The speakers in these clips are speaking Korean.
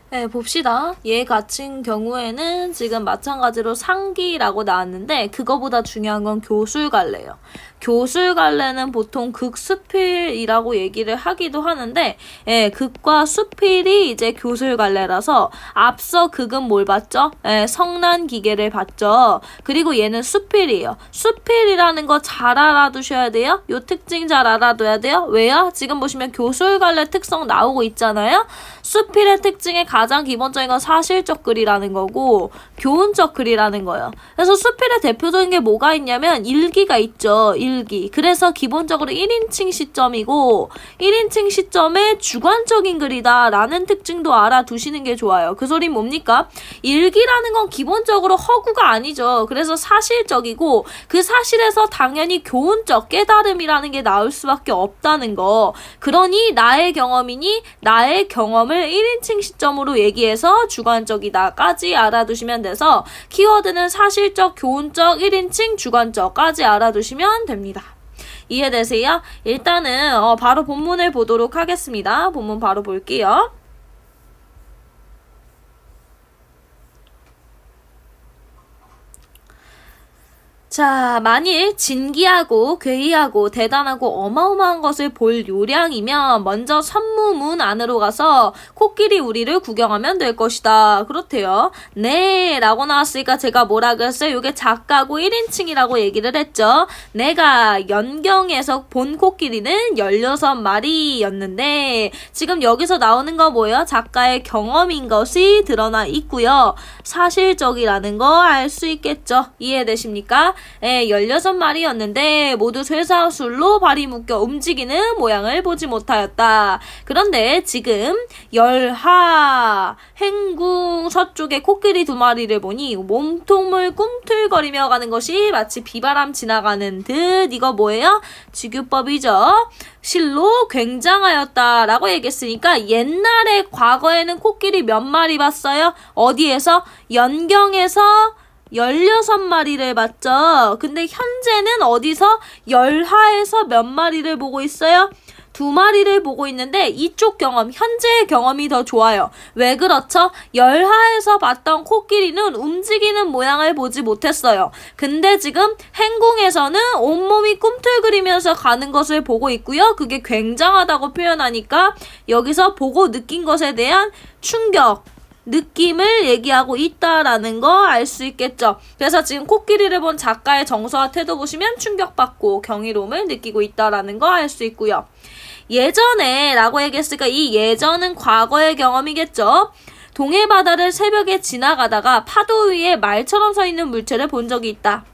네, 봅시다. 얘 같은 경우에는 지금 마찬가지로 상기라고 나왔는데 그거보다 중요한 건 교술갈래예요. 교술갈래는 보통 극수필이라고 얘기를 하기도 하는데 극과 수필이 이제 교술갈래라서 앞서 극은 뭘 봤죠? 성난기계를 봤죠. 그리고 얘는 수필이에요. 수필이라는 거 잘 알아두셔야 돼요. 요 특징 잘 알아둬야 돼요. 왜요? 지금 보시면 교술갈래 특성 나오고 있잖아요. 수필의 특징의 가장 기본적인 건 사실적 글이라는 거고 교훈적 글이라는 거예요. 그래서 수필의 대표적인 게 뭐가 있냐면 일기가 있죠. 일기. 그래서 기본적으로 1인칭 시점이고 1인칭 시점의 주관적인 글이다 라는 특징도 알아두시는 게 좋아요. 그 소리 뭡니까? 일기라는 건 기본적으로 허구가 아니죠. 그래서 사실적이고 그 사실에서 당연히 교훈적 깨달음이라는 게 나올 수밖에 없다는 거. 그러니 나의 경험이니 나의 경험을 1인칭 시점으로 얘기해서 주관적이다까지 알아두시면 돼서 키워드는 사실적, 교훈적, 1인칭, 주관적까지 알아두시면 됩니다. 이해되세요? 일단은 바로 본문을 보도록 하겠습니다. 본문 바로 볼게요. 자, 만일 진기하고 괴이하고 대단하고 어마어마한 것을 볼 요량이면 먼저 선무문 안으로 가서 코끼리 우리를 구경하면 될 것이다. 그렇대요. 네 라고 나왔으니까 제가 뭐라 그랬어요? 이게 작가고 1인칭이라고 얘기를 했죠. 내가 연경에서 본 코끼리는 16마리였는데 지금 여기서 나오는 거 뭐예요? 작가의 경험인 것이 드러나 있고요. 사실적이라는 거 알 수 있겠죠. 이해되십니까? 16마리였는데 모두 쇠사슬로 발이 묶여 움직이는 모양을 보지 못하였다. 그런데 지금 열하 행궁 서쪽에 코끼리 2마리를 보니 몸통을 꿈틀거리며 가는 것이 마치 비바람 지나가는 듯. 이거 뭐예요? 지규법이죠. 실로 굉장하였다라고 얘기했으니까 옛날에 과거에는 코끼리 몇 마리 봤어요? 어디에서? 연경에서 16마리를 봤죠. 근데 현재는 어디서? 열하에서 몇 마리를 보고 있어요? 2마리를 보고 있는데 이쪽 경험, 현재의 경험이 더 좋아요. 왜 그렇죠? 열하에서 봤던 코끼리는 움직이는 모양을 보지 못했어요. 근데 지금 행궁에서는 온몸이 꿈틀거리면서 가는 것을 보고 있고요. 그게 굉장하다고 표현하니까 여기서 보고 느낀 것에 대한 충격, 느낌을 얘기하고 있다라는 거 알 수 있겠죠. 그래서 지금 코끼리를 본 작가의 정서와 태도 보시면 충격받고 경이로움을 느끼고 있다라는 거 알 수 있고요. 예전에 라고 얘기했으니까 이 예전은 과거의 경험이겠죠. 동해 바다를 새벽에 지나가다가 파도 위에 말처럼 서 있는 물체를 본 적이 있다.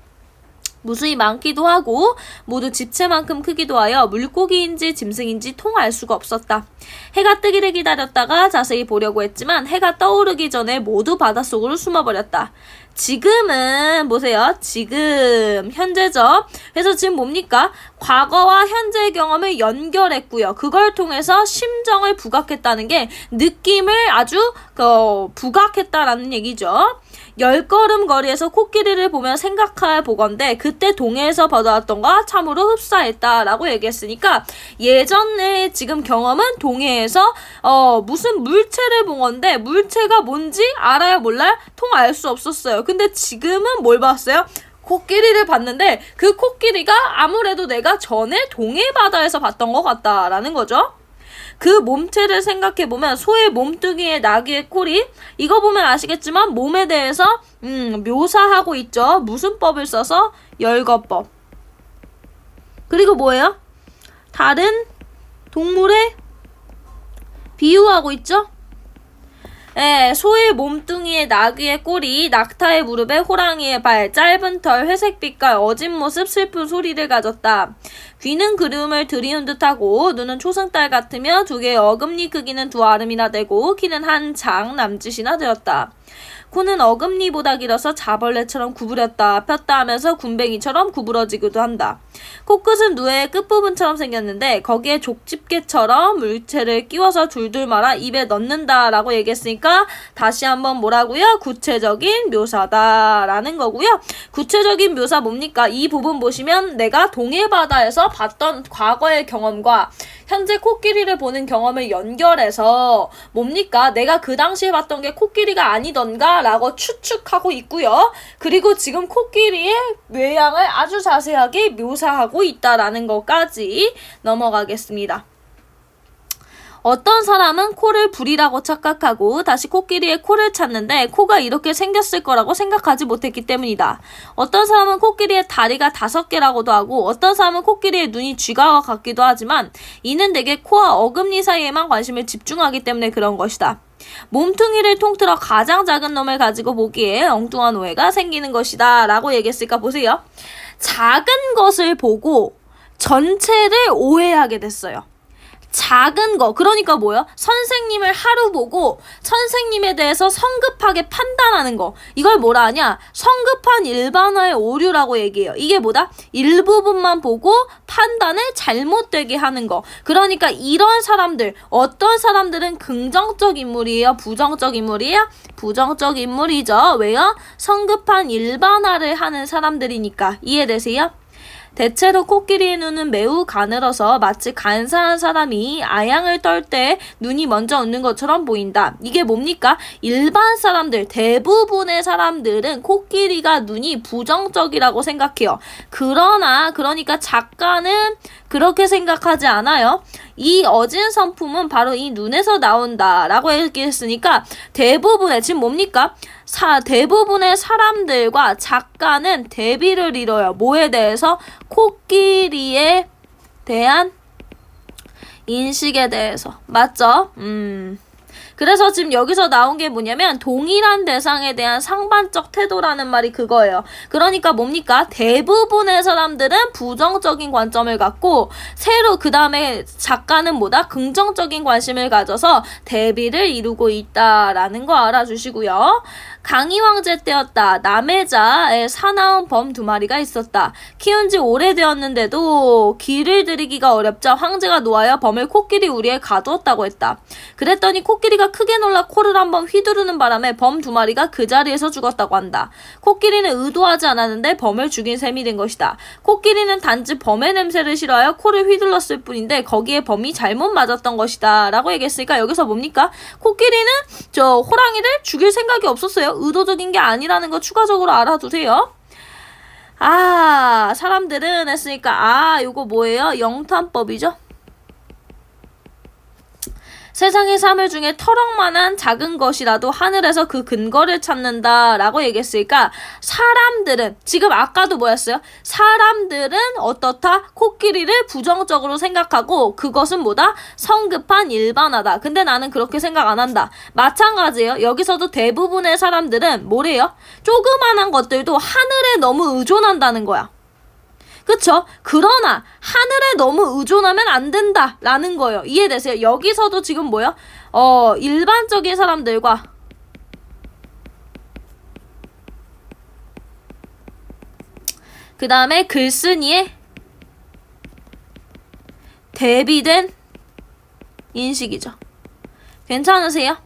무수히 많기도 하고 모두 집체만큼 크기도 하여 물고기인지 짐승인지 통 알 수가 없었다. 해가 뜨기를 기다렸다가 자세히 보려고 했지만 해가 떠오르기 전에 모두 바닷속으로 숨어버렸다. 지금은 보세요. 지금 현재죠. 그래서 지금 뭡니까? 과거와 현재의 경험을 연결했고요. 그걸 통해서 심정을 부각했다는 게 느낌을 아주 부각했다라는 얘기죠. 10걸음 거리에서 코끼리를 보며 생각해 보건대 그때 동해에서 받아왔던 거 참으로 흡사했다라고 얘기했으니까 예전에 지금 경험은 동해에서 무슨 물체를 본 건데 물체가 뭔지 알아요 몰라요? 통 알 수 없었어요. 근데 지금은 뭘 봤어요? 코끼리를 봤는데 그 코끼리가 아무래도 내가 전에 동해 바다에서 봤던 것 같다라는 거죠. 그 몸체를 생각해보면 소의 몸뚱이에 나귀의 꼬리 이거 보면 아시겠지만 몸에 대해서 묘사하고 있죠. 무슨 법을 써서? 열거법. 그리고 뭐예요? 다른 동물에 비유하고 있죠. 소의 몸뚱이에 나귀의 꼬리, 낙타의 무릎에 호랑이의 발, 짧은 털, 회색빛깔, 어진 모습, 슬픈 소리를 가졌다. 귀는 그름을 들이운 듯하고 눈은 초승달 같으며 2개의 어금니 크기는 2아름이나 되고 키는 한 장 남짓이나 되었다. 코는 어금니보다 길어서 자벌레처럼 구부렸다 폈다 하면서 군뱅이처럼 구부러지기도 한다. 코끝은 누에의 끝부분처럼 생겼는데 거기에 족집게처럼 물체를 끼워서 둘둘 말아 입에 넣는다라고 얘기했으니까 그러니까 다시 한번 뭐라고요? 구체적인 묘사다라는 거고요. 구체적인 묘사 뭡니까? 이 부분 보시면 내가 동해바다에서 봤던 과거의 경험과 현재 코끼리를 보는 경험을 연결해서 뭡니까? 내가 그 당시에 봤던 게 코끼리가 아니던가 라고 추측하고 있고요. 그리고 지금 코끼리의 외양을 아주 자세하게 묘사하고 있다라는 것까지 넘어가겠습니다. 어떤 사람은 코를 불이라고 착각하고 다시 코끼리의 코를 찾는데 코가 이렇게 생겼을 거라고 생각하지 못했기 때문이다. 어떤 사람은 코끼리의 다리가 5개라고도 하고 어떤 사람은 코끼리의 눈이 쥐과 같기도 하지만 이는 대개 코와 어금니 사이에만 관심을 집중하기 때문에 그런 것이다. 몸뚱이를 통틀어 가장 작은 놈을 가지고 보기에 엉뚱한 오해가 생기는 것이다 라고 얘기했으니까 보세요. 작은 것을 보고 전체를 오해하게 됐어요. 작은 거, 그러니까 뭐예요? 선생님을 하루 보고 선생님에 대해서 성급하게 판단하는 거, 이걸 뭐라 하냐? 성급한 일반화의 오류라고 얘기해요. 이게 뭐다? 일부분만 보고 판단을 잘못되게 하는 거. 그러니까 이런 사람들, 어떤 사람들은 긍정적 인물이에요? 부정적 인물이에요? 부정적 인물이죠. 왜요? 성급한 일반화를 하는 사람들이니까. 이해되세요? 대체로 코끼리의 눈은 매우 가늘어서 마치 간사한 사람이 아양을 떨 때 눈이 먼저 웃는 것처럼 보인다. 이게 뭡니까? 일반 사람들, 대부분의 사람들은 코끼리가 눈이 부정적이라고 생각해요. 그러니까 작가는 그렇게 생각하지 않아요. 이 어진 성품은 바로 이 눈에서 나온다라고 얘기했으니까 지금 뭡니까? 대부분의 사람들과 작가는 대비를 이뤄요. 뭐에 대해서? 코끼리에 대한 인식에 대해서. 맞죠? 그래서 지금 여기서 나온 게 뭐냐면 동일한 대상에 대한 상반적 태도라는 말이 그거예요. 그러니까 뭡니까? 대부분의 사람들은 부정적인 관점을 갖고 그 다음에 작가는 뭐다? 긍정적인 관심을 가져서 대비를 이루고 있다라는 거 알아주시고요. 강희 황제 때였다. 남해자에 사나운 범 2마리가 있었다. 키운 지 오래되었는데도 길을 들이기가 어렵자 황제가 노하여 범을 코끼리 우리에 가두었다고 했다. 그랬더니 코끼리가 크게 놀라 코를 한번 휘두르는 바람에 범 2마리가 그 자리에서 죽었다고 한다. 코끼리는 의도하지 않았는데 범을 죽인 셈이 된 것이다. 코끼리는 단지 범의 냄새를 싫어하여 코를 휘둘렀을 뿐인데 거기에 범이 잘못 맞았던 것이다 라고 얘기했으니까 여기서 뭡니까? 코끼리는 호랑이를 죽일 생각이 없었어요. 의도적인 게 아니라는 거 추가적으로 알아두세요. 사람들은 했으니까 요거 뭐예요? 영탄법이죠. 세상의 사물 중에 터럭만한 작은 것이라도 하늘에서 그 근거를 찾는다 라고 얘기했으니까 사람들은 지금 아까도 뭐였어요? 사람들은 어떻다? 코끼리를 부정적으로 생각하고 그것은 뭐다? 성급한 일반화다. 근데 나는 그렇게 생각 안 한다. 마찬가지예요. 여기서도 대부분의 사람들은 뭐래요? 조그만한 것들도 하늘에 너무 의존한다는 거야. 그쵸? 그러나 하늘에 너무 의존하면 안 된다라는 거예요. 이해되세요? 여기서도 지금 뭐야? 일반적인 사람들과 그 다음에 글쓴이의 대비된 인식이죠. 괜찮으세요?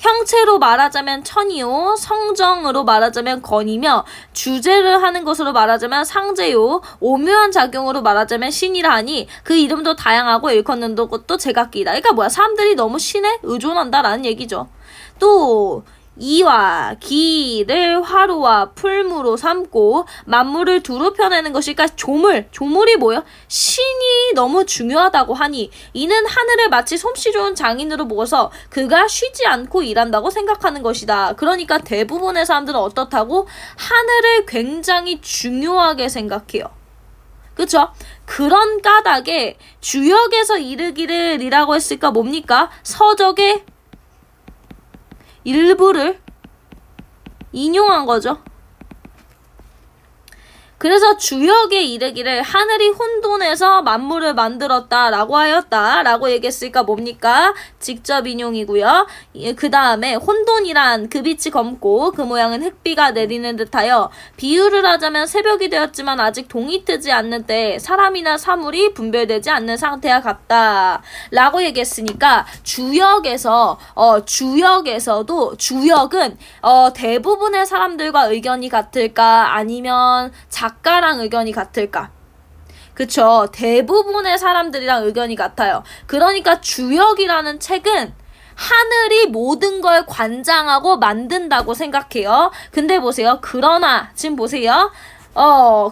형체로 말하자면 천이요, 성정으로 말하자면 건이며 주제를 하는 것으로 말하자면 상제요, 오묘한 작용으로 말하자면 신이라 하니 그 이름도 다양하고 일컫는 것도 제각기이다. 그러니까 뭐야? 사람들이 너무 신에 의존한다라는 얘기죠. 또 이와 기를 화로와 풀무로 삼고 만물을 두루 펴내는 것이 그러니까 조물이 뭐예요? 신이 너무 중요하다고 하니 이는 하늘을 마치 솜씨 좋은 장인으로 보고서 그가 쉬지 않고 일한다고 생각하는 것이다. 그러니까 대부분의 사람들은 어떻다고? 하늘을 굉장히 중요하게 생각해요. 그쵸? 그런 까닭에 주역에서 이르기를 이라고 했으니까 뭡니까? 서적의 일부를 인용한 거죠. 그래서 주역에 이르기를 하늘이 혼돈해서 만물을 만들었다라고 하였다라고 얘기했으니까 뭡니까? 직접 인용이고요. 그 다음에 혼돈이란 그 빛이 검고 그 모양은 흑비가 내리는 듯하여 비유를 하자면 새벽이 되었지만 아직 동이 트지 않는 때 사람이나 사물이 분별되지 않는 상태와 같다 라고 얘기했으니까 주역에서도 주역은 대부분의 사람들과 의견이 같을까 아니면 작가랑 의견이 같을까? 그쵸. 대부분의 사람들이랑 의견이 같아요. 그러니까 주역이라는 책은 하늘이 모든 걸 관장하고 만든다고 생각해요. 근데 보세요. 그러나 지금 보세요.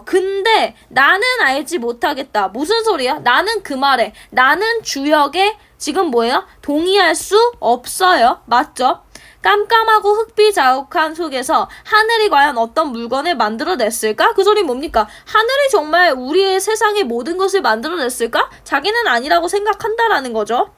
근데 나는 알지 못하겠다. 무슨 소리야? 나는 그 말에 나는 주역에 지금 뭐예요? 동의할 수 없어요. 맞죠? 깜깜하고 흑비 자욱한 속에서 하늘이 과연 어떤 물건을 만들어냈을까? 그 소리 뭡니까? 하늘이 정말 우리의 세상의 모든 것을 만들어냈을까? 자기는 아니라고 생각한다라는 거죠.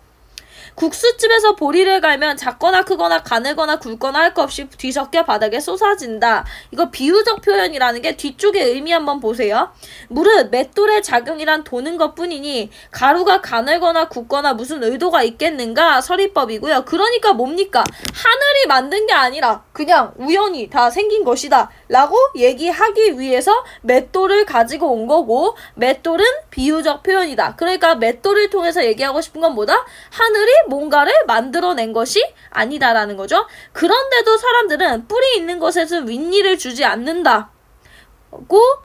국수집에서 보리를 갈면 작거나 크거나 가늘거나 굵거나 할 것 없이 뒤섞여 바닥에 쏟아진다. 이거 비유적 표현이라는 게 뒤쪽에 의미 한번 보세요. 무릇 맷돌의 작용이란 도는 것뿐이니 가루가 가늘거나 굵거나 무슨 의도가 있겠는가 서리법이고요. 그러니까 뭡니까? 하늘이 만든 게 아니라 그냥 우연히 다 생긴 것이다 라고 얘기하기 위해서 맷돌을 가지고 온 거고, 맷돌은 비유적 표현이다. 그러니까 맷돌을 통해서 얘기하고 싶은 건 뭐다? 하늘이 뭔가를 만들어낸 것이 아니다라는 거죠. 그런데도 사람들은 뿌리 있는 것에서 윗일을 주지 않는다고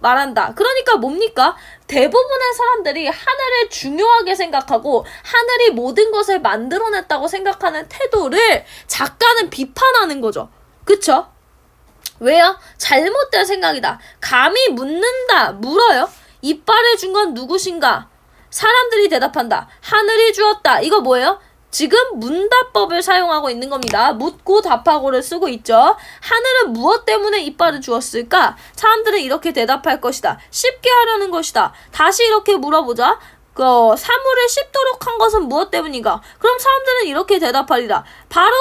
말한다. 그러니까 뭡니까? 대부분의 사람들이 하늘을 중요하게 생각하고 하늘이 모든 것을 만들어냈다고 생각하는 태도를 작가는 비판하는 거죠. 그쵸? 왜요? 잘못된 생각이다. 감히 묻는다. 물어요. 이빨을 준 건 누구신가? 사람들이 대답한다. 하늘이 주었다. 이거 뭐예요? 지금 문답법을 사용하고 있는 겁니다. 묻고 답하고를 쓰고 있죠. 하늘은 무엇 때문에 이빨을 주었을까? 사람들은 이렇게 대답할 것이다. 쉽게 하려는 것이다. 다시 이렇게 물어보자. 사물을 씹도록 한 것은 무엇 때문인가? 그럼 사람들은 이렇게 대답하리라. 바로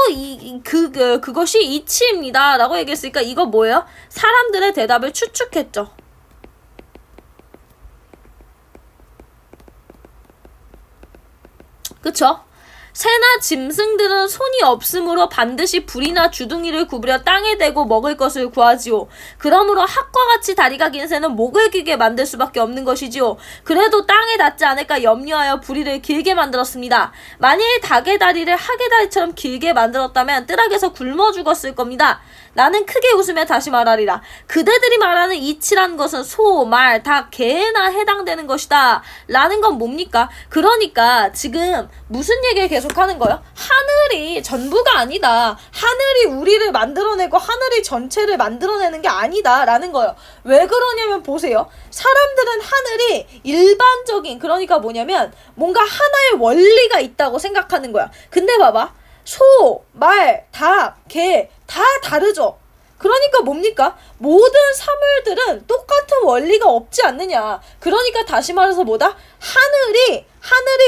그것이 이치입니다. 라고 얘기했으니까 이거 뭐예요? 사람들의 대답을 추측했죠. 그쵸? 새나 짐승들은 손이 없으므로 반드시 불이나 주둥이를 구부려 땅에 대고 먹을 것을 구하지요. 그러므로 학과 같이 다리가 긴 새는 목을 길게 만들 수밖에 없는 것이지요. 그래도 땅에 닿지 않을까 염려하여 부리를 길게 만들었습니다. 만일 닭의 다리를 학의 다리처럼 길게 만들었다면 뜰학에서 굶어 죽었을 겁니다. 나는 크게 웃으며 다시 말하리라. 그대들이 말하는 이치라는 것은 소, 말, 닭, 개나 해당되는 것이다. 라는 건 뭡니까? 그러니까 지금 무슨 얘기를 계속하는 거예요? 하늘이 전부가 아니다. 하늘이 우리를 만들어내고 하늘이 전체를 만들어내는 게 아니다. 라는 거예요. 왜 그러냐면 보세요. 사람들은 하늘이 일반적인, 그러니까 뭐냐면 뭔가 하나의 원리가 있다고 생각하는 거야. 근데 봐봐. 소, 말, 닭, 개 다 다르죠. 그러니까 뭡니까? 모든 사물들은 똑같은 원리가 없지 않느냐. 그러니까 다시 말해서 뭐다? 하늘이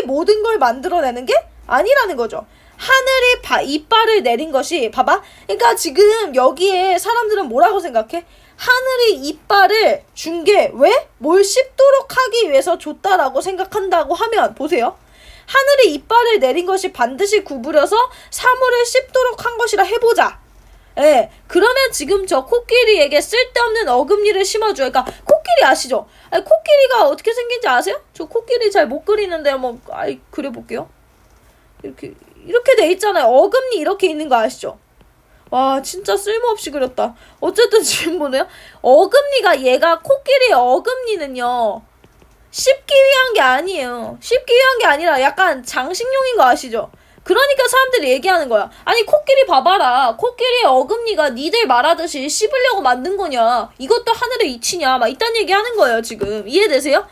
모든 걸 만들어내는 게 아니라는 거죠. 하늘이 이빨을 내린 것이, 봐봐. 그러니까 지금 여기에 사람들은 뭐라고 생각해? 하늘이 이빨을 준 게 왜? 뭘 씹도록 하기 위해서 줬다라고 생각한다고 하면 보세요. 하늘이 이빨을 내린 것이 반드시 구부려서 사물을 씹도록 한 것이라 해보자. 예, 그러면 지금 저 코끼리에게 쓸데없는 어금니를 심어줘요. 그러니까 코끼리 아시죠? 아니, 코끼리가 어떻게 생긴지 아세요? 저 코끼리 잘 못 그리는데 한번 그려볼게요. 이렇게 돼 있잖아요. 어금니 이렇게 있는 거 아시죠? 와, 진짜 쓸모없이 그렸다. 어쨌든 지금 보네요. 어금니가 얘가 코끼리의 어금니는요. 씹기 위한 게 아니에요. 씹기 위한 게 아니라 약간 장식용인 거 아시죠? 그러니까 사람들이 얘기하는 거야. 아니 코끼리 봐봐라. 코끼리의 어금니가 니들 말하듯이 씹으려고 만든 거냐. 이것도 하늘의 이치냐. 막 이딴 얘기하는 거예요 지금. 이해되세요?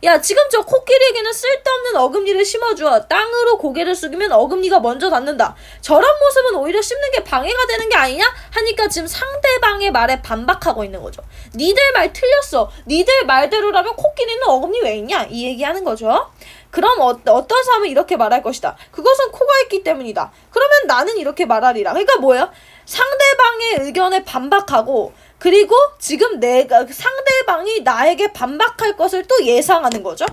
야, 지금 저 코끼리에게는 쓸데없는 어금니를 심어줘. 땅으로 고개를 숙이면 어금니가 먼저 닿는다. 저런 모습은 오히려 씹는 게 방해가 되는 게 아니냐? 하니까 지금 상대방의 말에 반박하고 있는 거죠. 니들 말 틀렸어. 니들 말대로라면 코끼리는 어금니 왜 있냐? 이 얘기하는 거죠. 그럼 어떤 사람은 이렇게 말할 것이다. 그것은 코가 있기 때문이다. 그러면 나는 이렇게 말하리라. 그러니까 뭐예요? 상대방의 의견에 반박하고 그리고 지금 내가 상대방이 나에게 반박할 것을 또 예상하는 거죠.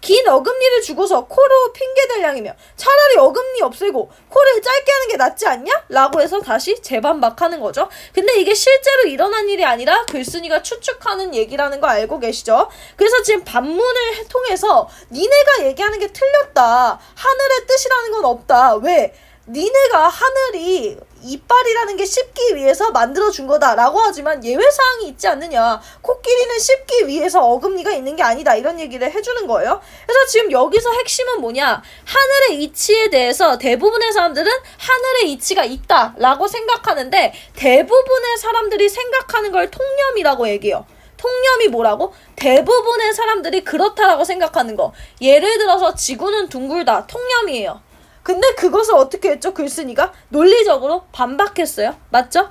긴 어금니를 주고서 코로 핑계댈 양이며 차라리 어금니 없애고 코를 짧게 하는 게 낫지 않냐? 라고 해서 다시 재반박하는 거죠. 근데 이게 실제로 일어난 일이 아니라 글쓴이가 추측하는 얘기라는 거 알고 계시죠? 그래서 지금 반문을 통해서 니네가 얘기하는 게 틀렸다. 하늘의 뜻이라는 건 없다. 왜? 니네가 하늘이 이빨이라는 게 씹기 위해서 만들어준 거다라고 하지만 예외사항이 있지 않느냐. 코끼리는 씹기 위해서 어금니가 있는 게 아니다. 이런 얘기를 해주는 거예요. 그래서 지금 여기서 핵심은 뭐냐. 하늘의 이치에 대해서 대부분의 사람들은 하늘의 이치가 있다라고 생각하는데 대부분의 사람들이 생각하는 걸 통념이라고 얘기해요. 통념이 뭐라고? 대부분의 사람들이 그렇다라고 생각하는 거. 예를 들어서 지구는 둥글다. 통념이에요. 근데 그것을 어떻게 했죠? 글쓴이가 논리적으로 반박했어요. 맞죠?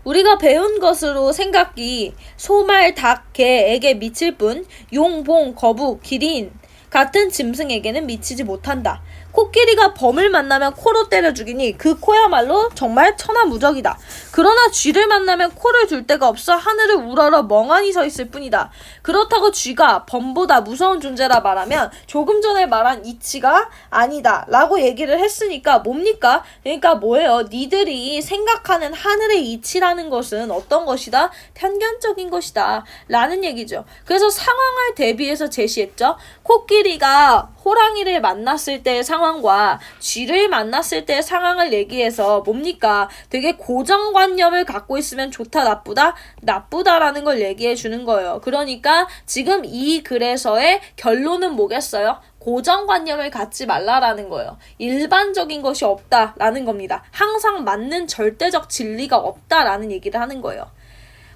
우리가 배운 것으로 생각이 소, 말, 닭, 개에게 미칠 뿐 용, 봉, 거북, 기린 같은 짐승에게는 미치지 못한다. 코끼리가 범을 만나면 코로 때려 죽이니 그 코야말로 정말 천하무적이다. 그러나 쥐를 만나면 코를 둘 데가 없어 하늘을 우러러 멍하니 서 있을 뿐이다. 그렇다고 쥐가 범보다 무서운 존재라 말하면 조금 전에 말한 이치가 아니다 라고 얘기를 했으니까 뭡니까? 그러니까 뭐예요? 니들이 생각하는 하늘의 이치라는 것은 어떤 것이다? 편견적인 것이다 라는 얘기죠. 그래서 상황을 대비해서 제시했죠. 코끼리가 호랑이를 만났을 때의 상황과 쥐를 만났을 때의 상황을 얘기해서 뭡니까? 되게 고정관념을 갖고 있으면 좋다, 나쁘다? 나쁘다라는 걸 얘기해 주는 거예요. 그러니까 지금 이 글에서의 결론은 뭐겠어요? 고정관념을 갖지 말라라는 거예요. 일반적인 것이 없다라는 겁니다. 항상 맞는 절대적 진리가 없다라는 얘기를 하는 거예요.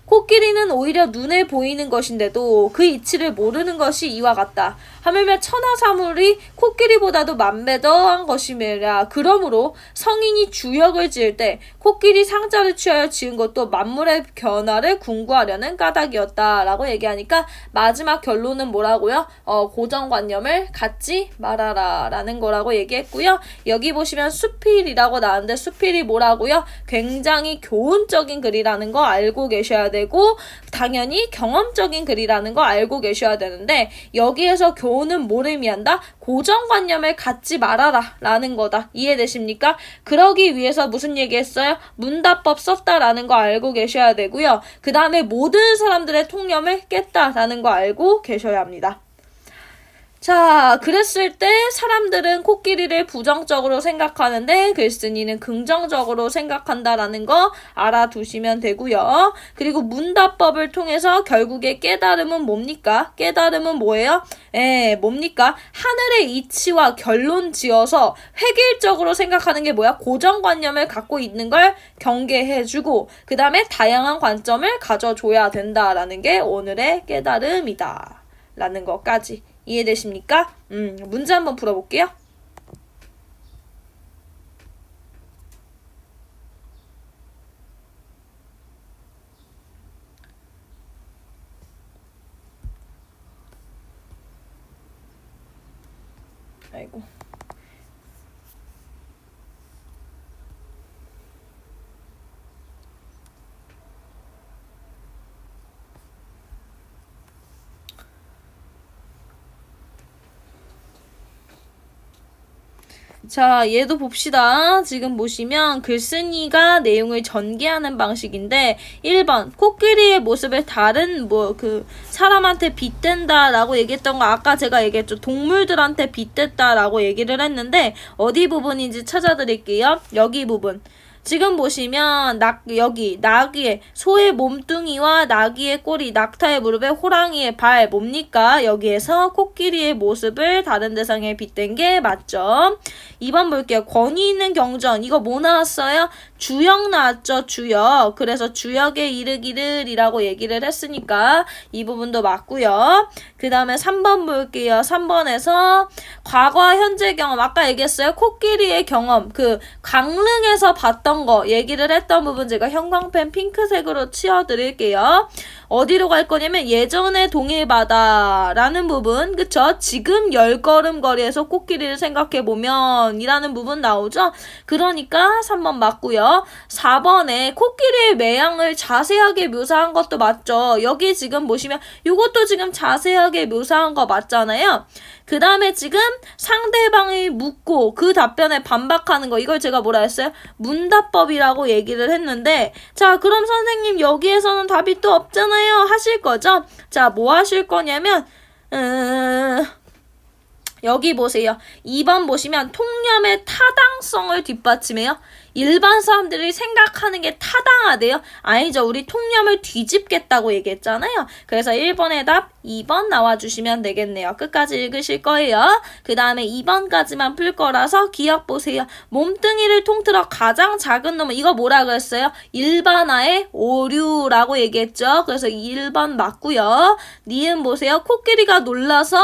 코끼리는 오히려 눈에 보이는 것인데도 그 이치를 모르는 것이 이와 같다. 하물며 천하사물이 코끼리보다도 만배 더한 것이라. 그러므로 성인이 주역을 지을 때 코끼리 상자를 취하여 지은 것도 만물의 변화를 궁구하려는 까닭이었다 라고 얘기하니까 마지막 결론은 뭐라고요? 고정관념을 갖지 말아라 라는 거라고 얘기했고요. 여기 보시면 수필이라고 나왔는데 수필이 뭐라고요? 굉장히 교훈적인 글이라는 거 알고 계셔야 되고 당연히 경험적인 글이라는 거 알고 계셔야 되는데 여기에서 교훈은 뭘 의미한다? 고정관념을 갖지 말아라 라는 거다. 이해되십니까? 그러기 위해서 무슨 얘기했어요? 문답법 썼다라는 거 알고 계셔야 되고요. 그 다음에 모든 사람들의 통념을 깼다라는 거 알고 계셔야 합니다. 자, 그랬을 때 사람들은 코끼리를 부정적으로 생각하는데 글쓴이는 긍정적으로 생각한다라는 거 알아두시면 되고요. 그리고 문답법을 통해서 결국에 깨달음은 뭡니까? 깨달음은 뭐예요? 뭡니까? 하늘의 이치와 결론 지어서 획일적으로 생각하는 게 뭐야? 고정관념을 갖고 있는 걸 경계해주고 그 다음에 다양한 관점을 가져줘야 된다라는 게 오늘의 깨달음이다 라는 것까지 이해되십니까? 문제 한번 풀어볼게요. 아이고. 자, 얘도 봅시다. 지금 보시면 글쓴이가 내용을 전개하는 방식인데 1번 코끼리의 모습을 다른 사람한테 빗댄다 라고 얘기했던 거 아까 제가 얘기했죠. 동물들한테 빗댔다 라고 얘기를 했는데 어디 부분인지 찾아드릴게요. 여기 부분. 지금 보시면 여기 나귀의 소의 몸뚱이와 나귀의 꼬리, 낙타의 무릎에 호랑이의 발 뭡니까? 여기에서 코끼리의 모습을 다른 대상에 빗댄 게 맞죠? 2번 볼게요. 권위 있는 경전. 이거 뭐 나왔어요? 주역 나왔죠. 주역. 그래서 주역에 이르기를이라고 얘기를 했으니까 이 부분도 맞고요. 그 다음에 3번 볼게요. 3번에서 과거와 현재 경험. 아까 얘기했어요. 코끼리의 경험. 그 강릉에서 봤던 이런 거 얘기를 했던 부분 제가 형광펜 핑크색으로 치워드릴게요. 어디로 갈 거냐면 예전의 동해바다라는 부분, 그쵸? 지금 10걸음 거리에서 코끼리를 생각해보면 이라는 부분 나오죠? 그러니까 3번 맞고요. 4번에 코끼리의 매양을 자세하게 묘사한 것도 맞죠? 여기 지금 보시면 이것도 지금 자세하게 묘사한 거 맞잖아요? 그 다음에 지금 상대방이 묻고 그 답변에 반박하는 거, 이걸 제가 뭐라 했어요? 문답법이라고 얘기를 했는데, 자, 그럼 선생님 여기에서는 답이 또 없잖아요 하실 거죠? 자, 뭐 하실 거냐면 여기 보세요. 2번 보시면 통념의 타당성을 뒷받침해요. 일반 사람들이 생각하는 게 타당하대요. 아니죠. 우리 통념을 뒤집겠다고 얘기했잖아요. 그래서 1번의 답 2번 나와주시면 되겠네요. 끝까지 읽으실 거예요. 그 다음에 2번까지만 풀 거라서 기억 보세요. 몸뚱이를 통틀어 가장 작은 놈은 이거 뭐라 그랬어요? 일반화의 오류라고 얘기했죠. 그래서 1번 맞고요. 니은 보세요. 코끼리가 놀라서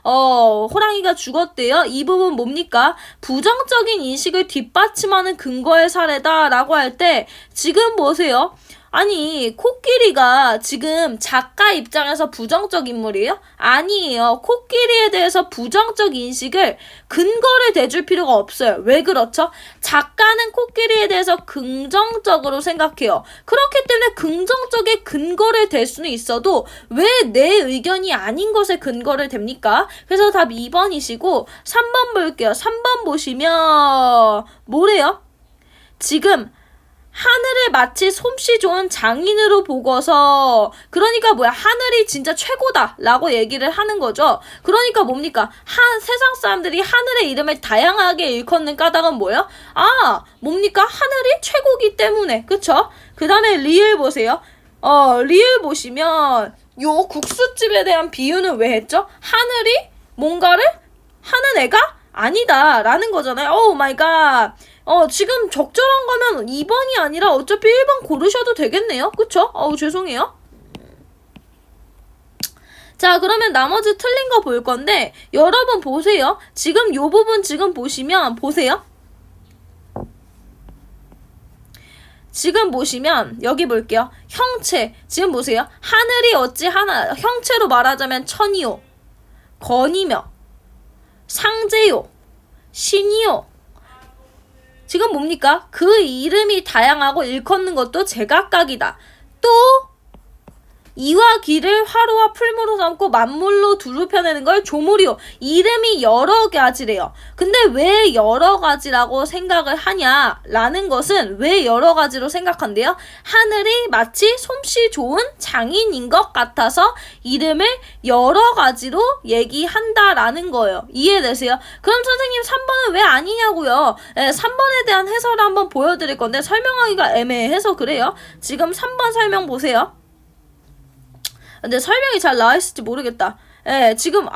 호랑이가 죽었대요. 이 부분 뭡니까? 부정적인 인식을 뒷받침하는 근거의 사례다라고 할 때 지금 보세요. 아니, 코끼리가 지금 작가 입장에서 부정적 인물이에요? 아니에요. 코끼리에 대해서 부정적 인식을 근거를 대줄 필요가 없어요. 왜 그렇죠? 작가는 코끼리에 대해서 긍정적으로 생각해요. 그렇기 때문에 긍정적인 근거를 댈 수는 있어도 왜 내 의견이 아닌 것에 근거를 댑니까? 그래서 답 2번이시고 3번 볼게요. 3번 보시면 뭐래요? 지금 하늘을 마치 솜씨 좋은 장인으로 보고서, 그러니까 뭐야, 하늘이 진짜 최고다 라고 얘기를 하는 거죠. 그러니까 뭡니까? 세상 사람들이 하늘의 이름을 다양하게 일컫는 까닭은 뭐예요? 뭡니까? 하늘이 최고기 때문에. 그쵸? 그 다음에 리을 보세요. 리을 보시면 요 국수집에 대한 비유는 왜 했죠? 하늘이 뭔가를 하는 애가 아니다 라는 거잖아요. 오 마이 갓. 지금 적절한 거면 2번이 아니라 어차피 1번 고르셔도 되겠네요. 그쵸? 죄송해요. 자, 그러면 나머지 틀린 거 볼 건데, 여러분 보세요. 지금 요 부분 지금 보시면, 보세요. 지금 보시면, 여기 볼게요. 형체. 지금 보세요. 하늘이 어찌 하나, 형체로 말하자면 천이요, 건이며, 상제요, 신이요. 지금 뭡니까? 그 이름이 다양하고 일컫는 것도 제각각이다. 또 이와 기를 화로와 풀무로 삼고 만물로 두루 펴내는 걸 조물이요. 이름이 여러 가지래요. 근데 왜 여러 가지라고 생각을 하냐라는 것은 왜 여러 가지로 생각한대요? 하늘이 마치 솜씨 좋은 장인인 것 같아서 이름을 여러 가지로 얘기한다라는 거예요. 이해되세요? 그럼 선생님 3번은 왜 아니냐고요? 3번에 대한 해설을 한번 보여드릴 건데 설명하기가 애매해서 그래요. 지금 3번 설명 보세요. 근데 설명이 잘 나와있을지 모르겠다. 지금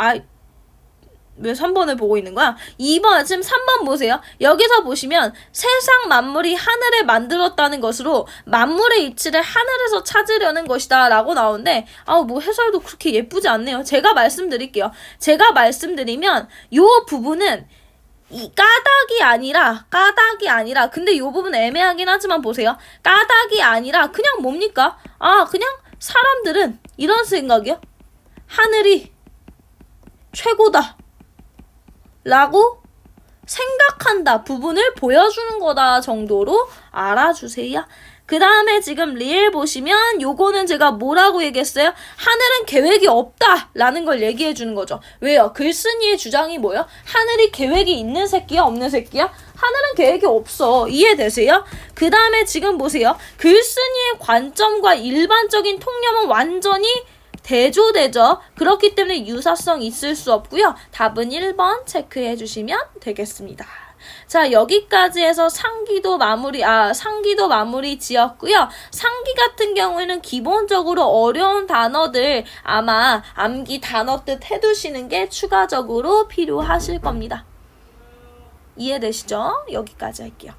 왜 3번을 보고 있는 거야? 2번, 지금 3번 보세요. 여기서 보시면 세상 만물이 하늘을 만들었다는 것으로 만물의 이치를 하늘에서 찾으려는 것이다 라고 나오는데 뭐 해설도 그렇게 예쁘지 않네요. 제가 말씀드릴게요. 제가 말씀드리면 요 부분은 이 까닭이 아니라 근데 요 부분 애매하긴 하지만 보세요. 까닭이 아니라 그냥 뭡니까? 그냥 사람들은 이런 생각이요. 하늘이 최고다 라고 생각한다 부분을 보여주는 거다 정도로 알아주세요. 그 다음에 지금 리을 보시면 요거는 제가 뭐라고 얘기했어요? 하늘은 계획이 없다 라는 걸 얘기해 주는 거죠. 왜요? 글쓴이의 주장이 뭐예요? 하늘이 계획이 있는 새끼야 없는 새끼야? 하늘은 계획이 없어. 이해되세요? 그 다음에 지금 보세요. 글쓴이의 관점과 일반적인 통념은 완전히 대조되죠. 그렇기 때문에 유사성 있을 수 없고요. 답은 1번 체크해 주시면 되겠습니다. 자, 여기까지 해서 상기도 마무리 지었고요. 상기 같은 경우에는 기본적으로 어려운 단어들 아마 암기 단어 뜻 해두시는 게 추가적으로 필요하실 겁니다. 이해되시죠? 여기까지 할게요.